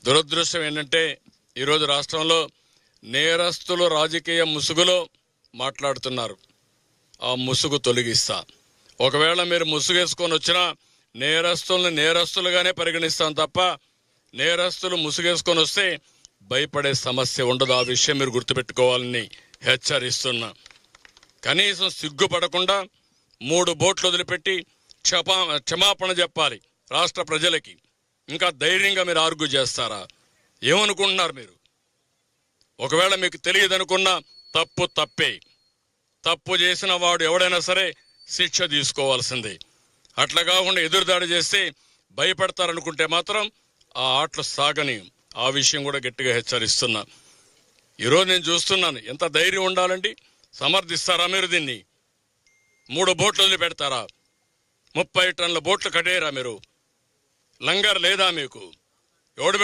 దురదృష్టం ఏంటంటే ఈరోజు రాష్ట్రంలో నేరస్తులు రాజకీయ ముసుగులో మాట్లాడుతున్నారు. ఆ ముసుగు తొలగిస్తా. ఒకవేళ మీరు ముసుగేసుకొని వచ్చినా నేరస్తుల్ని నేరస్తులుగానే పరిగణిస్తాం తప్ప నేరస్తులు ముసుగేసుకొని వస్తే భయపడే సమస్య ఉండదు. ఆ విషయం మీరు గుర్తుపెట్టుకోవాలని హెచ్చరిస్తున్నా. కనీసం సిగ్గుపడకుండా 3 బోట్లు వదిలిపెట్టి క్షమాపణ చెప్పాలి రాష్ట్ర ప్రజలకి. ఇంకా ధైర్యంగా మీరు ఆర్గ్యూ చేస్తారా? ఏమనుకుంటున్నారు మీరు? ఒకవేళ మీకు తెలియదు అనుకున్నా తప్పు తప్పే. తప్పు చేసిన వాడు ఎవడైనా సరే శిక్ష తీసుకోవాల్సిందే. అట్లా కాకుండా ఎదురుదాడి చేస్తే భయపడతారనుకుంటే మాత్రం ఆ ఆటలు సాగని. ఆ విషయం కూడా గట్టిగా హెచ్చరిస్తున్నా. ఈరోజు నేను చూస్తున్నాను, ఎంత ధైర్యం ఉండాలండి. సమర్థిస్తారా మీరు దీన్ని? 3 బోట్లు వదిలిపెడతారా? 30 టన్నుల బోట్లు కట్టేయరా మీరు? లంగర్ లేదా మీకు? ఎవడు